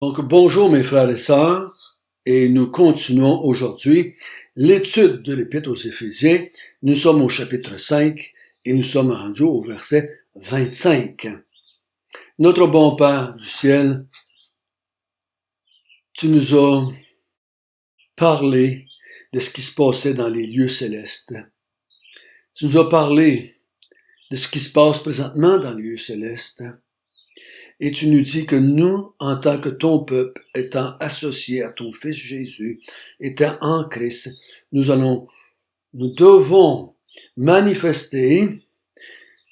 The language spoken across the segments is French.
Donc, bonjour mes frères et sœurs, et nous continuons aujourd'hui l'étude de l'Épître aux Éphésiens. Nous sommes au chapitre 5 et nous sommes rendus au verset 25. Notre bon Père du ciel, tu nous as parlé de ce qui se passait dans les lieux célestes. Tu nous as parlé de ce qui se passe présentement dans les lieux célestes. Et tu nous dis que nous, en tant que ton peuple, étant associés à ton Fils Jésus, étant en Christ, nous devons manifester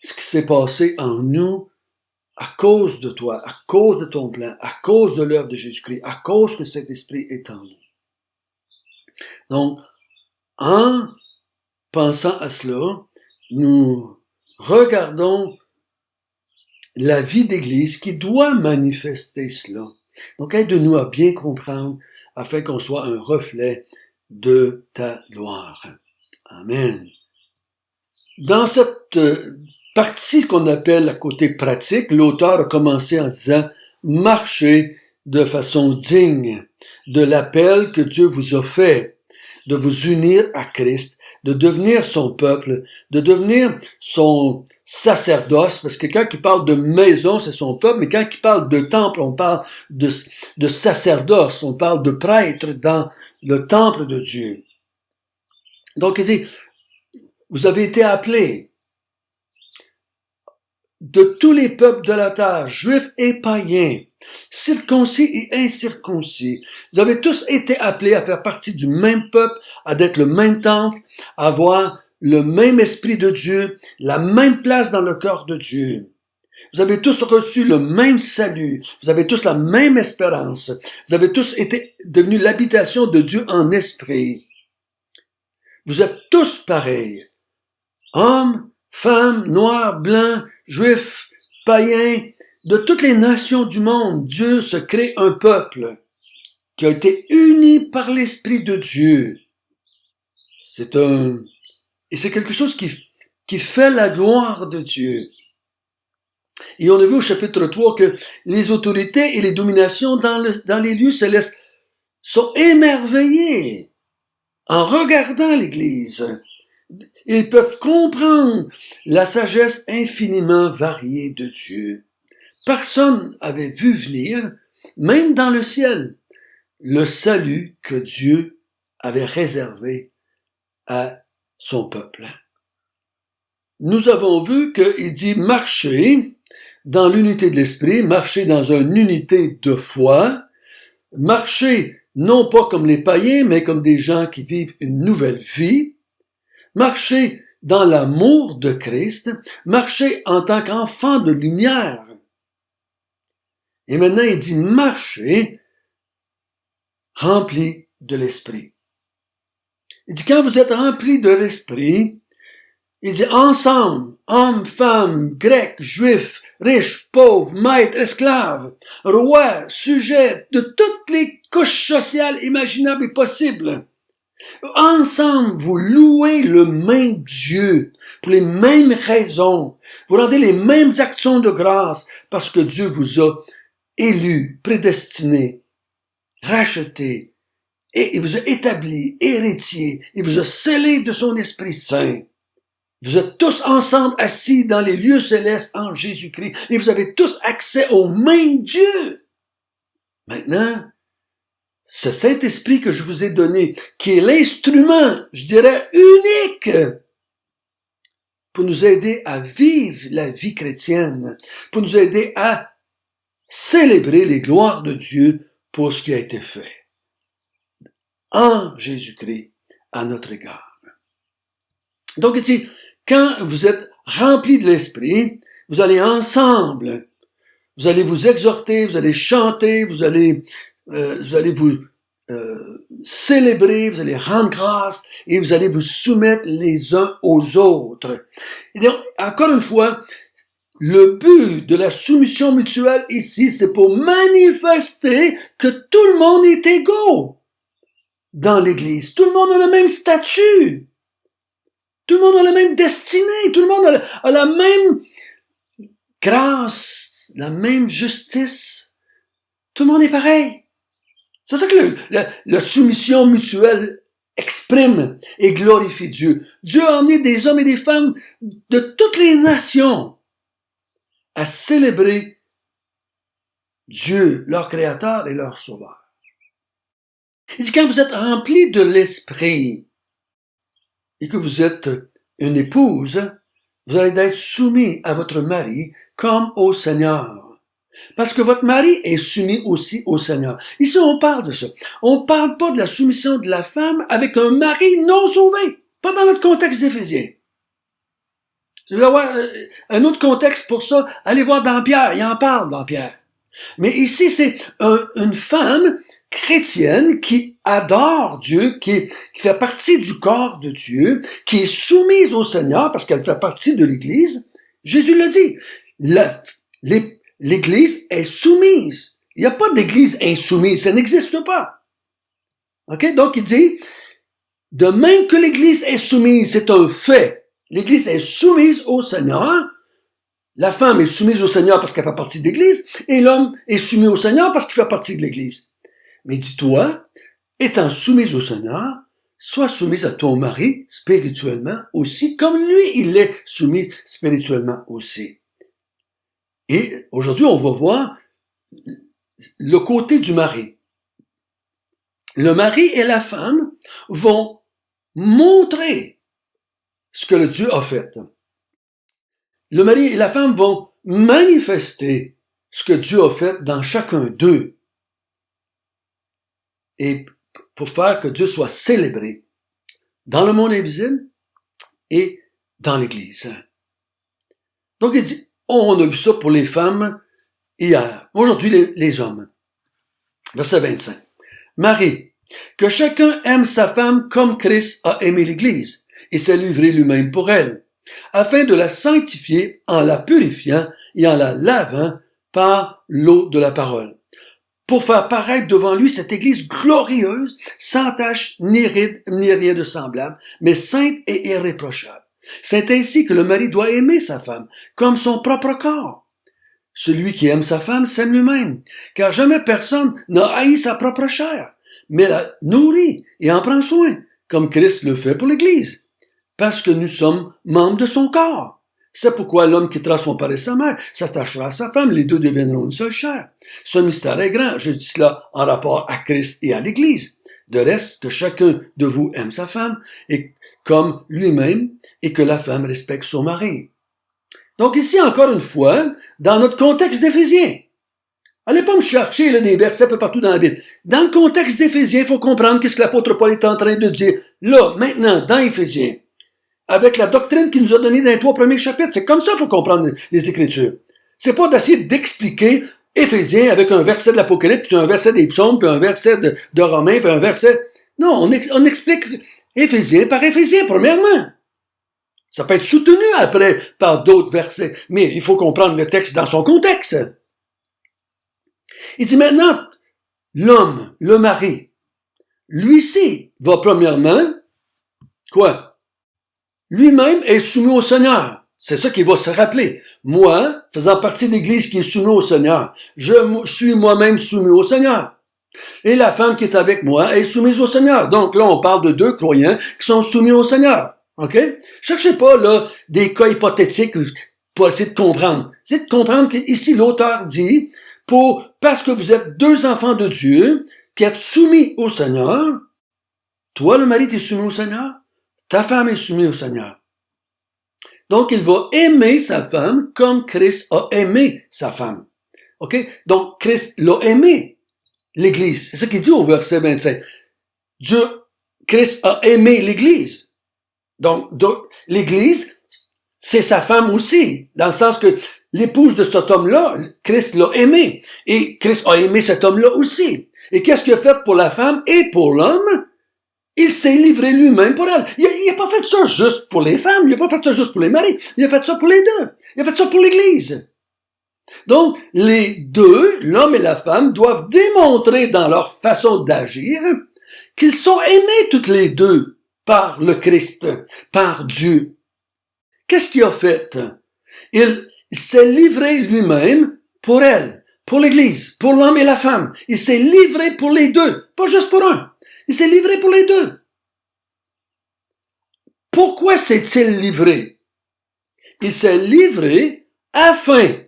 ce qui s'est passé en nous à cause de toi, à cause de ton plan, à cause de l'œuvre de Jésus-Christ, à cause que cet esprit est en nous. Donc, en pensant à cela, nous regardons la vie d'Église qui doit manifester cela. Donc, aide-nous à bien comprendre afin qu'on soit un reflet de ta gloire. Amen. Dans cette partie qu'on appelle la côté pratique, l'auteur a commencé en disant « Marchez de façon digne de l'appel que Dieu vous a fait, de vous unir à Christ, de devenir son peuple, de devenir son sacerdoce, parce que quand il parle de maison, c'est son peuple, mais quand il parle de temple, on parle de sacerdoce, on parle de prêtre dans le temple de Dieu. Donc, il dit, vous avez été appelés de tous les peuples de la terre, juifs et païens, circoncis et incirconcis. Vous avez tous été appelés à faire partie du même peuple, à être le même temple, à avoir le même esprit de Dieu, la même place dans le cœur de Dieu. Vous avez tous reçu le même salut. Vous avez tous la même espérance. Vous avez tous été devenus l'habitation de Dieu en esprit. Vous êtes tous pareils. Hommes, femmes, noirs, blancs, juifs, païens, de toutes les nations du monde, Dieu se crée un peuple qui a été uni par l'Esprit de Dieu. C'est quelque chose qui fait la gloire de Dieu. Et on a vu au chapitre 3 que les autorités et les dominations dans les lieux célestes sont émerveillées en regardant l'Église. Ils peuvent comprendre la sagesse infiniment variée de Dieu. Personne n'avait vu venir, même dans le ciel, le salut que Dieu avait réservé à son peuple. Nous avons vu qu'il dit marcher dans l'unité de l'esprit, marcher dans une unité de foi, marcher non pas comme les païens, mais comme des gens qui vivent une nouvelle vie, marcher dans l'amour de Christ, marcher en tant qu'enfant de lumière. Et maintenant, il dit marcher rempli de l'esprit. Il dit quand vous êtes rempli de l'esprit, il dit ensemble, hommes, femmes, grecs, juifs, riches, pauvres, maîtres, esclaves, rois, sujets, de toutes les couches sociales imaginables et possibles. Ensemble, vous louez le même Dieu pour les mêmes raisons. Vous rendez les mêmes actions de grâce parce que Dieu vous a élu, prédestiné, racheté, et il vous a établi héritier, il vous a scellé de son Esprit Saint. Vous êtes tous ensemble assis dans les lieux célestes en Jésus-Christ et vous avez tous accès au même Dieu. Maintenant, ce Saint-Esprit que je vous ai donné, qui est l'instrument, je dirais, unique pour nous aider à vivre la vie chrétienne, pour nous aider à célébrer les gloires de Dieu pour ce qui a été fait en Jésus-Christ à notre égard. Donc, il dit, quand vous êtes remplis de l'Esprit, vous allez ensemble, vous allez vous exhorter, vous allez chanter, vous allez vous célébrer, vous allez rendre grâce et vous allez vous soumettre les uns aux autres. Et donc, encore une fois, le but de la soumission mutuelle ici, c'est pour manifester que tout le monde est égaux dans l'Église. Tout le monde a le même statut. Tout le monde a la même destinée. Tout le monde a la même grâce, la même justice Tout le monde est pareil. C'est ça que la soumission mutuelle exprime et glorifie Dieu. Dieu a emmené des hommes et des femmes de toutes les nations à célébrer Dieu, leur Créateur et leur Sauveur. Il dit, quand vous êtes remplis de l'Esprit et que vous êtes une épouse, vous allez être soumis à votre mari comme au Seigneur. Parce que votre mari est soumis aussi au Seigneur. Ici, on parle de ça. On ne parle pas de la soumission de la femme avec un mari non sauvé. Pas dans notre contexte d'Éphésiens. Je vais avoir un autre contexte pour ça. Allez voir dans Pierre. Il en parle dans Pierre. Mais ici, c'est une femme chrétienne qui adore Dieu, qui fait partie du corps de Dieu, qui est soumise au Seigneur parce qu'elle fait partie de l'Église. Jésus l'a dit. L'Église est soumise. Il n'y a pas d'Église insoumise. Ça n'existe pas. OK? Donc, il dit, de même que l'Église est soumise, c'est un fait. L'Église est soumise au Seigneur. La femme est soumise au Seigneur parce qu'elle fait partie de l'Église. Et l'homme est soumis au Seigneur parce qu'il fait partie de l'Église. Mais dis-toi, étant soumise au Seigneur, sois soumise à ton mari spirituellement aussi, comme lui, il est soumis spirituellement aussi. Et aujourd'hui, on va voir le côté du mari. Le mari et la femme vont montrer ce que le Dieu a fait. Le mari et la femme vont manifester ce que Dieu a fait dans chacun d'eux. Et pour faire que Dieu soit célébré dans le monde invisible et dans l'Église. Donc il dit, on a vu ça pour les femmes hier. Aujourd'hui, les hommes. Verset 25. Marie, que chacun aime sa femme comme Christ a aimé l'Église et s'est livré lui-même pour elle, afin de la sanctifier en la purifiant et en la lavant par l'eau de la parole, pour faire paraître devant lui cette Église glorieuse, sans tache ni ride, ni rien de semblable, mais sainte et irréprochable. C'est ainsi que le mari doit aimer sa femme, comme son propre corps. Celui qui aime sa femme s'aime lui-même, car jamais personne n'a haï sa propre chair, mais la nourrit et en prend soin, comme Christ le fait pour l'Église, parce que nous sommes membres de son corps. C'est pourquoi l'homme quittera son père et sa mère, s'attachera à sa femme, les deux deviendront une seule chair. Ce mystère est grand, je dis cela en rapport à Christ et à l'Église. De reste, que chacun de vous aime sa femme, et comme lui-même, et que la femme respecte son mari. Donc ici, encore une fois, dans notre contexte d'Éphésiens, allez pas me chercher là, des versets un peu partout dans la Bible. Dans le contexte d'Éphésiens, il faut comprendre qu'est-ce que l'apôtre Paul est en train de dire. Là, maintenant, dans Éphésiens, avec la doctrine qu'il nous a donnée dans les 3 premiers chapitres, c'est comme ça qu'il faut comprendre les Écritures. C'est pas d'essayer d'expliquer Éphésiens avec un verset de l'Apocalypse, puis un verset des Psaumes, puis un verset de Romains, puis un verset... Non, on explique Éphésiens par Éphésiens, premièrement. Ça peut être soutenu après par d'autres versets, mais il faut comprendre le texte dans son contexte. Il dit maintenant, l'homme, le mari, lui-ci va premièrement, quoi? Lui-même est soumis au Seigneur. C'est ça qu'il va se rappeler. Moi, faisant partie de l'Église qui est soumise au Seigneur, je suis moi-même soumis au Seigneur. Et la femme qui est avec moi est soumise au Seigneur. Donc là, on parle de 2 croyants qui sont soumis au Seigneur. OK? Cherchez pas, là, des cas hypothétiques pour essayer de comprendre. C'est de comprendre qu'ici, l'auteur dit, parce que vous êtes 2 enfants de Dieu, qui êtes soumis au Seigneur, toi, le mari, t'es soumis au Seigneur, ta femme est soumise au Seigneur. Donc, il va aimer sa femme comme Christ a aimé sa femme. OK? Donc, Christ l'a aimé, l'Église. C'est ce qu'il dit au verset 25. Christ a aimé l'Église. Donc, l'Église, c'est sa femme aussi, dans le sens que l'épouse de cet homme-là, Christ l'a aimé. Et Christ a aimé cet homme-là aussi. Et qu'est-ce qu'il a fait pour la femme et pour l'homme? Il s'est livré lui-même pour elle. Il n'a pas fait ça juste pour les femmes, il n'a pas fait ça juste pour les maris, il a fait ça pour les deux. Il a fait ça pour l'Église. Donc, les deux, l'homme et la femme, doivent démontrer dans leur façon d'agir qu'ils sont aimés toutes les deux par le Christ, par Dieu. Qu'est-ce qu'il a fait? Il s'est livré lui-même pour elle, pour l'Église, pour l'homme et la femme. Il s'est livré pour les deux, pas juste pour un. Il s'est livré pour les deux. Pourquoi s'est-il livré? Il s'est livré afin,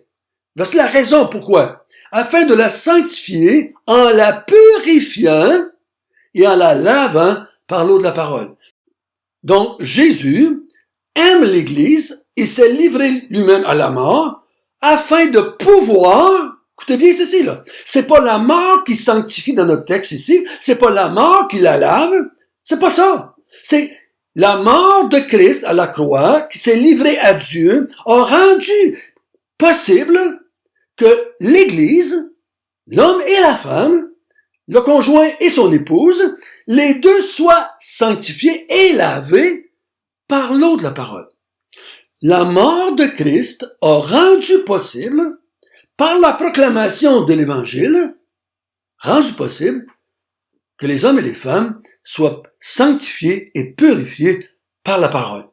voici la raison pourquoi, afin de la sanctifier en la purifiant et en la lavant par l'eau de la parole. Donc, Jésus aime l'Église, il s'est livré lui-même à la mort, afin de pouvoir, écoutez bien ceci, là, c'est pas la mort qui sanctifie dans notre texte ici, c'est pas la mort qui la lave, c'est pas ça. C'est la mort de Christ à la croix, qui s'est livré à Dieu, a rendu possible que l'Église, l'homme et la femme, le conjoint et son épouse, les deux soient sanctifiés et lavés par l'eau de la parole. La mort de Christ a rendu possible, par la proclamation de l'Évangile, rendu possible que les hommes et les femmes soient sanctifiés et purifiés par la parole.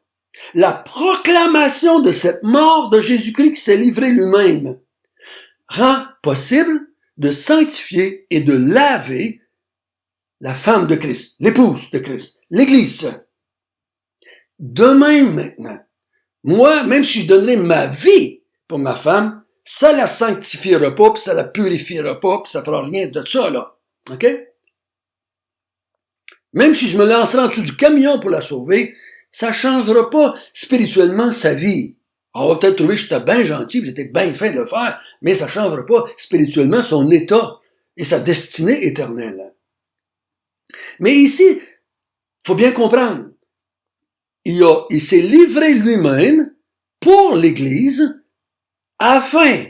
La proclamation de cette mort de Jésus-Christ qui s'est livré lui-même rend possible de sanctifier et de laver la femme de Christ, l'épouse de Christ, l'Église. De même maintenant, moi, même si je donnerais ma vie pour ma femme, ça la sanctifiera pas, puis ça la purifiera pas, puis ça fera rien de ça, là. OK? Même si je me lancerai en dessous du camion pour la sauver, ça changera pas spirituellement sa vie. On va peut-être trouver que j'étais bien gentil, j'étais bien fin de le faire, mais ça changera pas spirituellement son état et sa destinée éternelle. Mais ici, faut bien comprendre, il s'est livré lui-même pour l'Église afin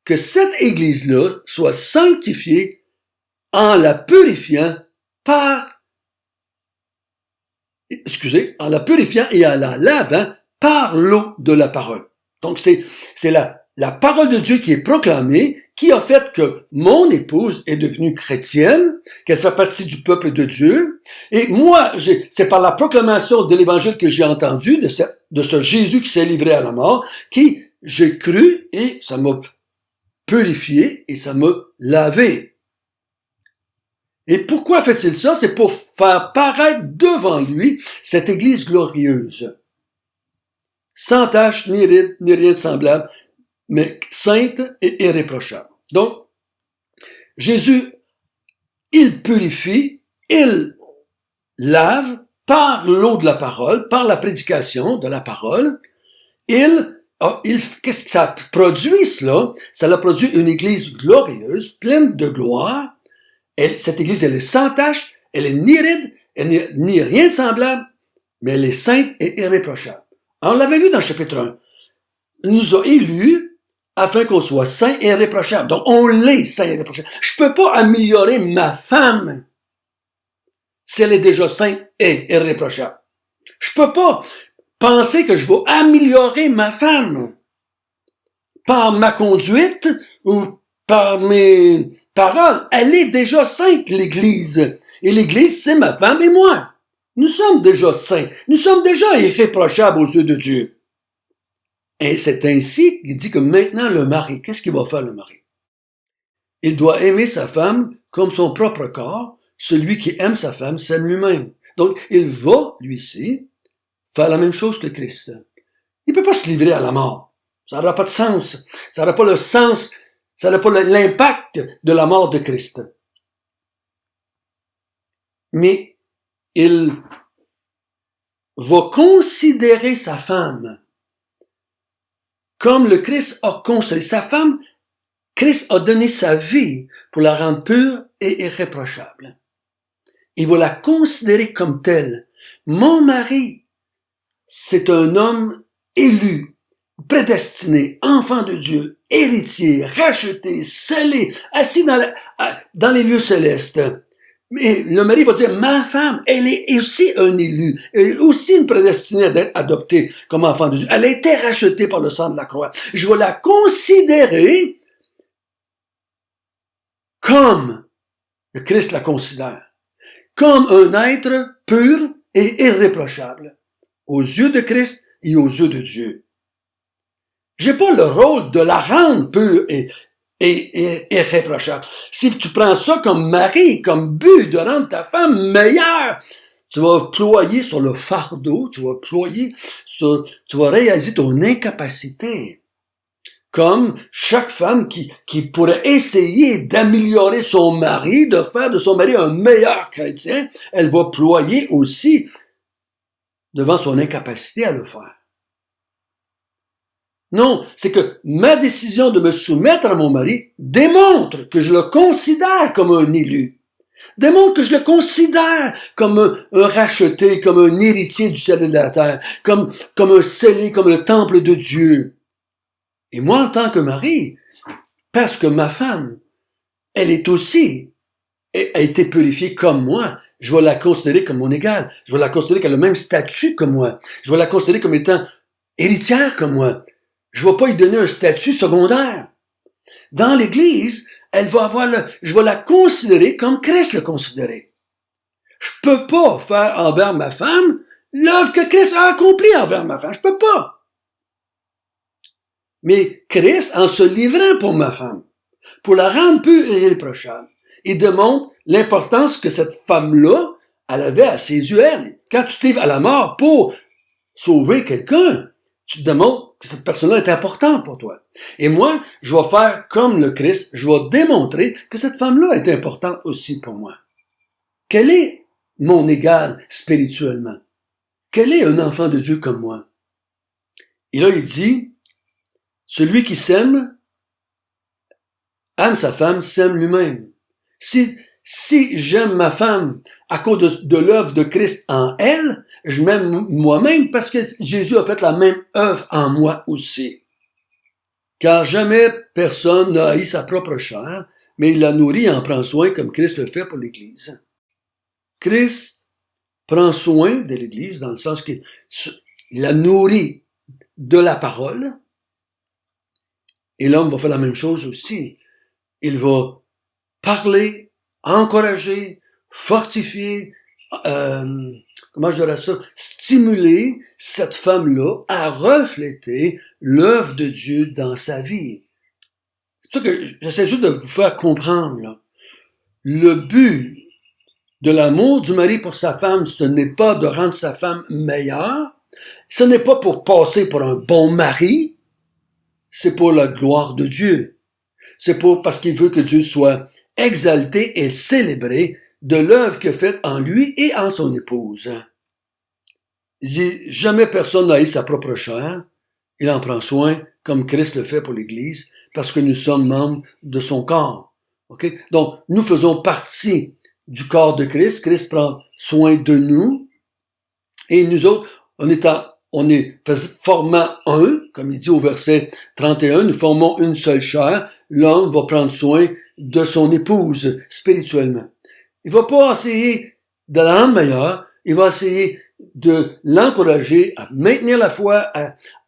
que cette Église-là soit sanctifiée en la purifiant en la purifiant et en la lavant par l'eau de la parole. Donc c'est la parole de Dieu qui est proclamée, qui a fait que mon épouse est devenue chrétienne, qu'elle fait partie du peuple de Dieu. Et moi, c'est par la proclamation de l'Évangile que j'ai entendu, de ce Jésus qui s'est livré à la mort, qui j'ai cru et ça m'a purifié et ça m'a lavé. Et pourquoi fait-il ça? C'est pour faire paraître devant lui cette Église glorieuse, sans tache, ni ride, ni rien de semblable, mais sainte et irréprochable. Donc, Jésus, il purifie, il lave par l'eau de la parole, par la prédication de la parole. Qu'est-ce que ça produit, cela? Ça a produit une Église glorieuse, pleine de gloire. Cette Église, elle est sans tache, elle est ni ride, elle n'est ni rien de semblable, mais elle est sainte et irréprochable. On l'avait vu dans le chapitre 1. Il nous a élus afin qu'on soit saint et irréprochable. Donc, on l'est saint et irréprochable. Je peux pas améliorer ma femme si elle est déjà sainte et irréprochable. Je peux pas penser que je vais améliorer ma femme par ma conduite ou par mes paroles. Elle est déjà sainte, l'Église. Et l'Église, c'est ma femme et moi. Nous sommes déjà saints. Nous sommes déjà irréprochables aux yeux de Dieu. Et c'est ainsi qu'il dit que maintenant le mari, qu'est-ce qu'il va faire le mari? Il doit aimer sa femme comme son propre corps. Celui qui aime sa femme s'aime lui-même. Donc, il va, lui-ci, faire la même chose que Christ. Il ne peut pas se livrer à la mort. Ça n'aura pas de sens. Ça n'aura pas le sens, ça n'aura pas l'impact de la mort de Christ. Mais il va considérer sa femme comme le Christ a considéré sa femme. Christ a donné sa vie pour la rendre pure et irréprochable. Il va la considérer comme telle. Mon mari, c'est un homme élu, prédestiné, enfant de Dieu, héritier, racheté, scellé, assis dans les lieux célestes. Mais le mari va dire, ma femme, elle est aussi un élu, elle est aussi une prédestinée d'être adoptée comme enfant de Dieu. Elle a été rachetée par le sang de la croix. Je vais la considérer comme le Christ la considère, comme un être pur et irréprochable, aux yeux de Christ et aux yeux de Dieu. J'ai pas le rôle de la rendre pure et et irréprochable. Si tu prends ça comme mari, comme but de rendre ta femme meilleure, tu vas ployer sur le fardeau, tu vas réaliser ton incapacité. Comme chaque femme qui pourrait essayer d'améliorer son mari, de faire de son mari un meilleur chrétien, elle va ployer aussi devant son incapacité à le faire. Non, c'est que ma décision de me soumettre à mon mari démontre que je le considère comme un élu, démontre que je le considère comme un racheté, comme un héritier du ciel et de la terre, comme un scellé, comme le temple de Dieu. Et moi, en tant que mari, parce que ma femme, elle est aussi, a été purifiée comme moi, je vais la considérer comme mon égale, je vais la considérer qu'elle a le même statut que moi, je vais la considérer comme étant héritière comme moi. Je ne vais pas lui donner un statut secondaire. Dans l'Église, je vais la considérer comme Christ l'a considéré. Je peux pas faire envers ma femme l'œuvre que Christ a accomplie envers ma femme. Je peux pas. Mais Christ, en se livrant pour ma femme, pour la rendre pure et irréprochable, il démontre l'importance que cette femme-là, elle avait à ses yeux, elle. Quand tu te livres à la mort pour sauver quelqu'un, tu te démontres que cette personne-là est importante pour toi. Et moi, je vais faire comme le Christ, je vais démontrer que cette femme-là est importante aussi pour moi. Quel est mon égal spirituellement? Quel est un enfant de Dieu comme moi? Et là, il dit, celui qui s'aime, aime sa femme, s'aime lui-même. Si j'aime ma femme à cause de l'œuvre de Christ en elle, je m'aime moi-même parce que Jésus a fait la même œuvre en moi aussi. Car jamais personne n'a haï sa propre chair, mais il la nourrit et en prend soin comme Christ le fait pour l'Église. Christ prend soin de l'Église dans le sens qu'il la nourrit de la parole, et l'homme va faire la même chose aussi. Il va parler, encourager, fortifier, comment je dirais ça, stimuler cette femme-là à refléter l'œuvre de Dieu dans sa vie. C'est pour ça que j'essaie juste de vous faire comprendre, là. Le but de l'amour du mari pour sa femme, ce n'est pas de rendre sa femme meilleure, ce n'est pas pour passer pour un bon mari, c'est pour la gloire de Dieu. C'est parce qu'il veut que Dieu soit exalté et célébré de l'œuvre qu'il a faite en lui et en son épouse. Il dit, jamais personne n'a haï sa propre chair. Il en prend soin, comme Christ le fait pour l'Église, parce que nous sommes membres de son corps. Okay? Donc, nous faisons partie du corps de Christ. Christ prend soin de nous. Et nous autres, on est formant un, comme il dit au verset 31, nous formons une seule chair. L'homme va prendre soin de son épouse spirituellement. Il va pas essayer de la rendre meilleure, il va essayer de l'encourager à maintenir la foi,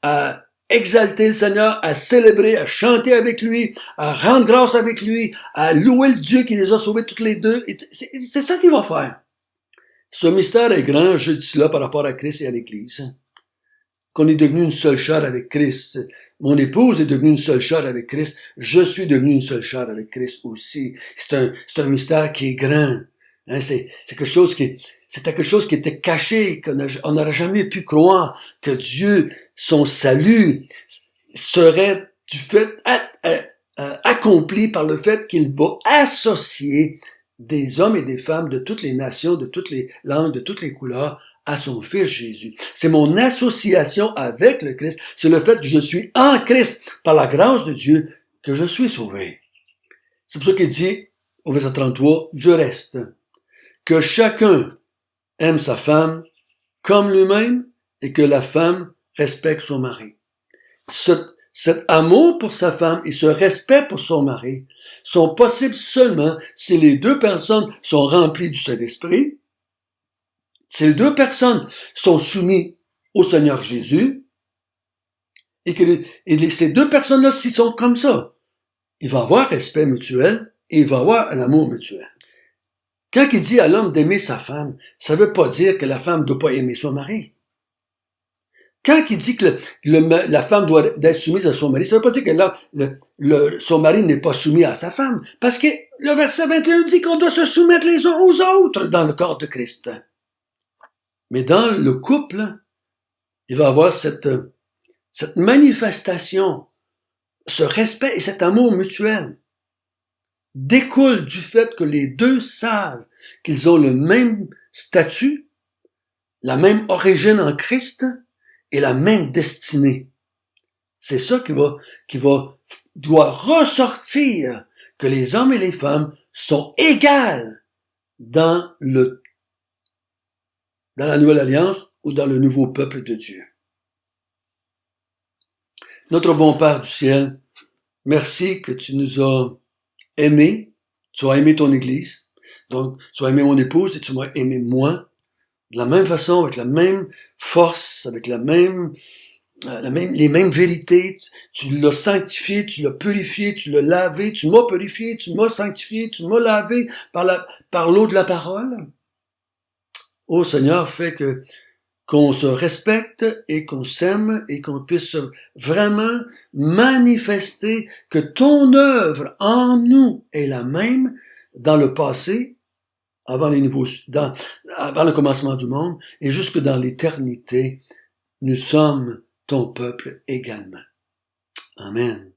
à exalter le Seigneur, à célébrer, à chanter avec lui, à rendre grâce avec lui, à louer le Dieu qui les a sauvés toutes les deux. C'est ça qu'il va faire. Ce mystère est grand, je dis cela par rapport à Christ et à l'Église. Qu'on est devenu une seule chair avec Christ. Mon épouse est devenue une seule chair avec Christ. Je suis devenu une seule chair avec Christ aussi. C'est un mystère qui est grand. Hein, c'était quelque chose qui était caché, qu'on n'aurait jamais pu croire que Dieu, son salut, serait accompli par le fait qu'il va associer des hommes et des femmes de toutes les nations, de toutes les langues, de toutes les couleurs, à son Fils Jésus. C'est mon association avec le Christ. C'est le fait que je suis en Christ, par la grâce de Dieu, que je suis sauvé. C'est pour ça qu'il dit, au verset 33, du reste, que chacun aime sa femme comme lui-même et que la femme respecte son mari. Cet amour pour sa femme et ce respect pour son mari sont possibles seulement si les deux personnes sont remplies du Saint-Esprit, si les deux personnes sont soumises au Seigneur Jésus, et ces deux personnes-là, s'ils sont comme ça, il va y avoir respect mutuel et il va y avoir un amour mutuel. Quand il dit à l'homme d'aimer sa femme, ça ne veut pas dire que la femme ne doit pas aimer son mari. Quand il dit que la femme doit être soumise à son mari, ça ne veut pas dire que là, son mari n'est pas soumis à sa femme. Parce que le verset 21 dit qu'on doit se soumettre les uns aux autres dans le corps de Christ. Mais dans le couple, il va y avoir cette manifestation, ce respect et cet amour mutuel découle du fait que les deux savent qu'ils ont le même statut, la même origine en Christ et la même destinée. C'est ça doit ressortir que les hommes et les femmes sont égales dans la nouvelle alliance ou dans le nouveau peuple de Dieu. Notre bon Père du ciel, merci que tu nous as aimés, tu as aimé ton Église, donc tu as aimé mon épouse et tu m'as aimé moi, de la même façon, avec la même force, avec les mêmes vérités, tu l'as sanctifié, tu l'as purifié, tu l'as lavé, tu m'as purifié, tu m'as sanctifié, tu m'as lavé par l'eau de la parole. Ô Seigneur, fais qu'on se respecte et qu'on s'aime et qu'on puisse vraiment manifester que ton œuvre en nous est la même dans le passé, avant le commencement du monde et jusque dans l'éternité. Nous sommes ton peuple également. Amen.